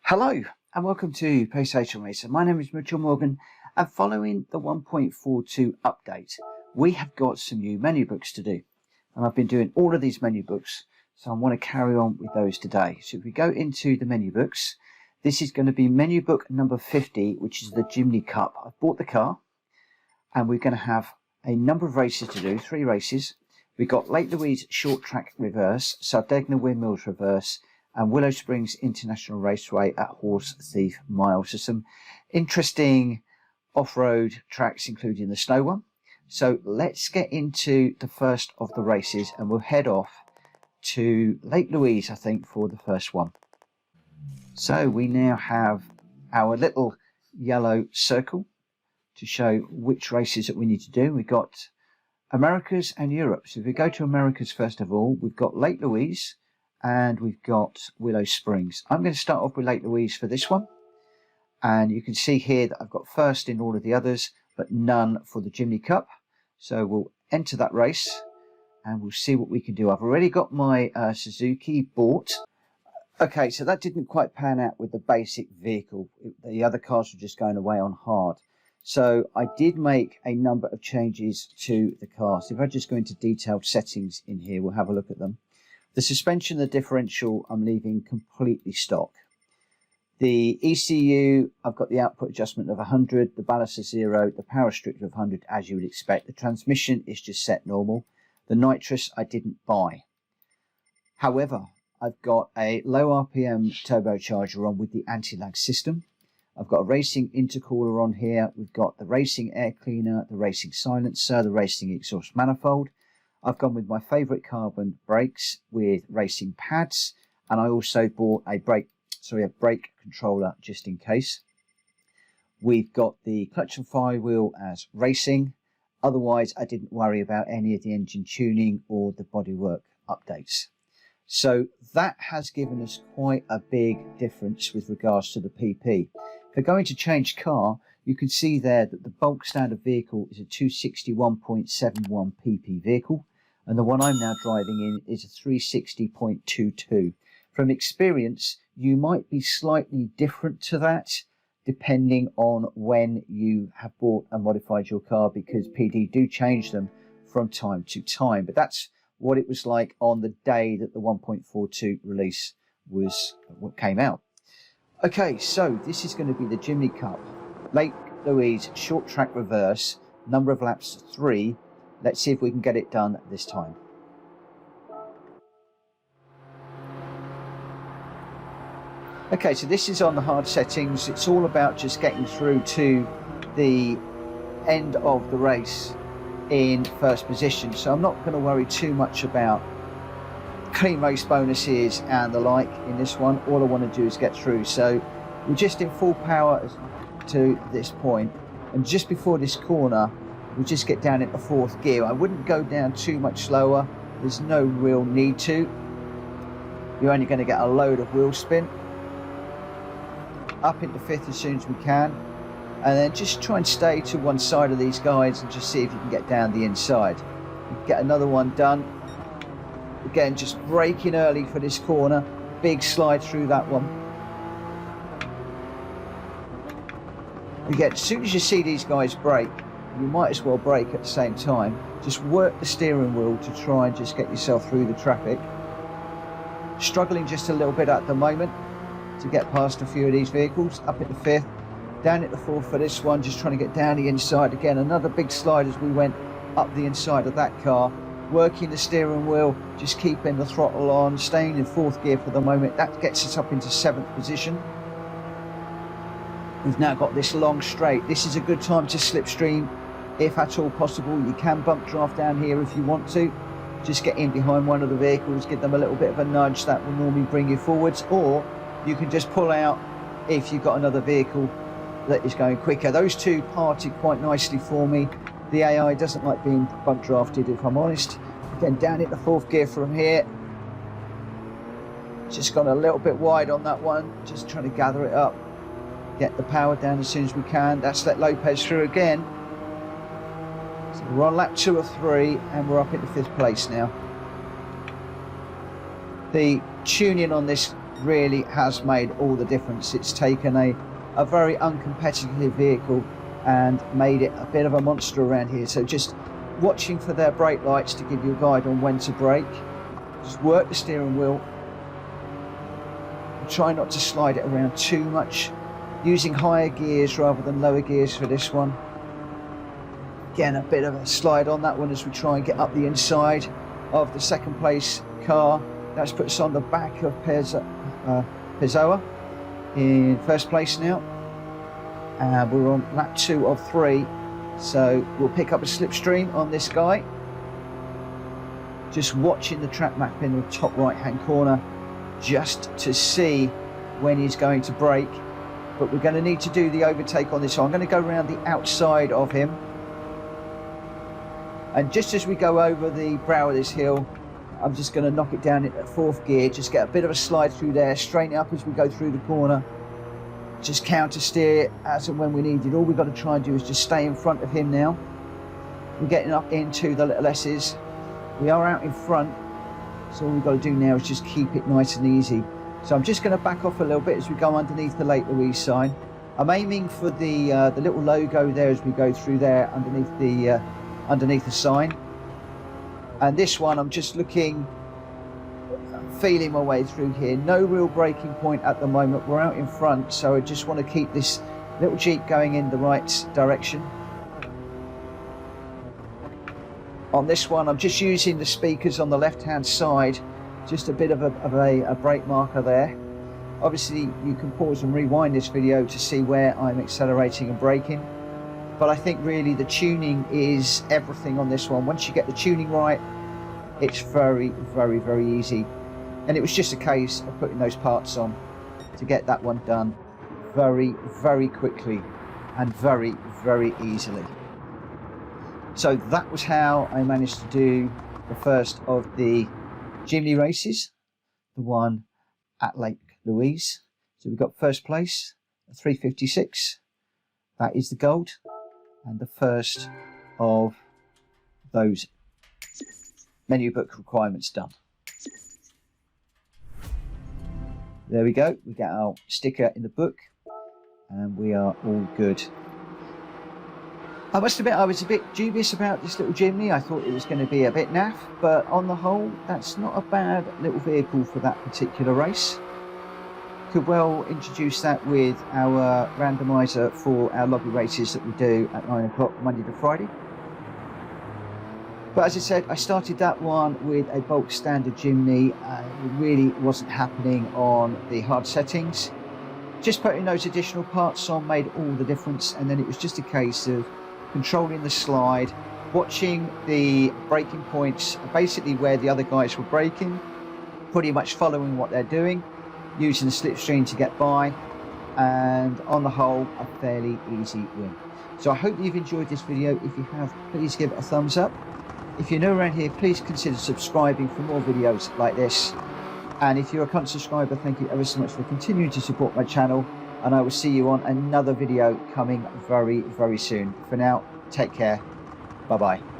Hello and welcome to PlayStation Racer. My name is Mitchell Morgan, and following the 1.42 update, we have got some new menu books to do. And I've been doing all of these menu books, so I want to carry on with those today. So if we go into the menu books, this is going to be menu book number 50, which is the Jimny Cup. I've bought the car, and we're going to have a number of races to do, 3 races. We've got Lake Louise Short Track Reverse, Sardegna Windmills Reverse, and Willow Springs International Raceway at Horse Thief Mile. So some interesting off-road tracks, including the snow one. So let's get into the first of the races, and we'll head off to Lake Louise, I think, for the first one. So we now have our little yellow circle to show which races that we need to do. We've got Americas and Europe. So if we go to Americas first of all, we've got Lake Louise and we've got Willow Springs. I'm going to start off with Lake Louise for this one, and you can see here that I've got first in all of the others but none for the Jimny Cup. So we'll enter that race and we'll see what we can do. I've already got my Suzuki bought. Okay, so that didn't quite pan out with the basic vehicle. The other cars were just going away on hard. So I did make a number of changes to the car. So if I just go into detailed settings in here, we'll have a look at them. The suspension, the differential, I'm leaving completely stock. The ECU, I've got the output adjustment of 100, the ballast is 0, the power restrictor of 100, as you would expect. The transmission is just set normal. The nitrous I didn't buy. However, I've got a low RPM turbocharger on with the anti-lag system. I've got a racing intercooler on here. We've got the racing air cleaner, the racing silencer, the racing exhaust manifold. I've gone with my favourite carbon brakes with racing pads, and I also bought a brake controller just in case. We've got the clutch and flywheel as racing. Otherwise, I didn't worry about any of the engine tuning or the bodywork updates. So that has given us quite a big difference with regards to the PP. If we're going to change car, you can see there that the bulk standard vehicle is a 261.71 PP vehicle, and the one I'm now driving in is a 360.22. From experience, you might be slightly different to that depending on when you have bought and modified your car, because PD do change them from time to time. But that's what it was like on the day that the 1.42 release was what came out. Okay, so this is going to be the Jimny Cup, Lake Louise Short Track Reverse, number of laps 3. Let's see if we can get it done this time. Okay, so this is on the hard settings. It's all about just getting through to the end of the race in first position. So I'm not going to worry too much about clean race bonuses and the like in this one. All I want to do is get through. So we're just in full power to this point, and just before this corner we just get down into 4th gear. I wouldn't go down too much slower. There's no real need to. You're only going to get a load of wheel spin. Up into 5th as soon as we can, and then just try and stay to one side of these guys and just see if you can get down the inside. Get another one done. Again, just braking early for this corner. Big slide through that one. Again, as soon as you see these guys brake, you might as well brake at the same time. Just work the steering wheel to try and just get yourself through the traffic. Struggling just a little bit at the moment to get past a few of these vehicles. Up at the 5th, down at the 4th for this one, just trying to get down the inside. Again, another big slide as we went up the inside of that car. Working the steering wheel, just keeping the throttle on, staying in 4th gear for the moment. That gets us up into 7th position. We've now got this long straight. This is a good time to slipstream if at all possible. You can bump draft down here if you want to. Just get in behind one of the vehicles, give them a little bit of a nudge. That will normally bring you forwards, or you can just pull out if you've got another vehicle that is going quicker. Those two parted quite nicely for me. The AI doesn't like being bump drafted, if I'm honest. Again, down into 4th gear from here. Just gone a little bit wide on that one. Just trying to gather it up. Get the power down as soon as we can. That's let Lopez through again. So we're on lap 2 of 3 and we're up into 5th place now. The tuning on this really has made all the difference. It's taken a very uncompetitive vehicle and made it a bit of a monster around here. So just watching for their brake lights to give you a guide on when to brake. Just work the steering wheel. Try not to slide it around too much. Using higher gears rather than lower gears for this one. Again, a bit of a slide on that one as we try and get up the inside of the second place car. That's put us on the back of Pessoa in first place now. We're on lap 2 of 3, so we'll pick up a slipstream on this guy. Just watching the track map in the top right hand corner just to see when he's going to brake, but we're going to need to do the overtake on this. So I'm going to go around the outside of him, and just as we go over the brow of this hill, I'm just going to knock it down into 4th gear, just get a bit of a slide through there, straighten it up as we go through the corner, just counter steer as and when we need it. All we've got to try and do is just stay in front of him now. We're getting up into the little S's. We are out in front, so all we've got to do now is just keep it nice and easy. So I'm just going to back off a little bit as we go underneath the Lake Louise sign. I'm aiming for the little logo there as we go through there underneath the sign. And this one, I'm just feeling my way through here. No real braking point at the moment. We're out in front, so I just want to keep this little Jeep going in the right direction. On this one, I'm just using the speakers on the left-hand side, just a bit of a brake marker there. Obviously, you can pause and rewind this video to see where I'm accelerating and braking. But I think really the tuning is everything on this one. Once you get the tuning right, it's very, very, very easy. And it was just a case of putting those parts on to get that one done very, very quickly and very, very easily. So that was how I managed to do the first of the Jimny races, the one at Lake Louise. So we got first place, 356. That is the gold. And the first of those menu book requirements done. There we go, we get our sticker in the book and we are all good. I must admit I was a bit dubious about this little Jimny. I thought it was going to be a bit naff, but on the whole that's not a bad little vehicle for that particular race. Could well introduce that with our randomizer for our lobby races that we do at 9 o'clock Monday to Friday. But as I said, I started that one with a bulk standard Jimny. It really wasn't happening on the hard settings. Just putting those additional parts on made all the difference, and then it was just a case of controlling the slide, watching the braking points, basically where the other guys were braking, pretty much following what they're doing, using the slipstream to get by, and on the whole a fairly easy win. So I hope you've enjoyed this video. If you have, please give it a thumbs up. If you're new around here, please consider subscribing for more videos like this. And if you're a current subscriber, thank you ever so much for continuing to support my channel, and I will see you on another video coming very, very soon. For now, take care. Bye bye.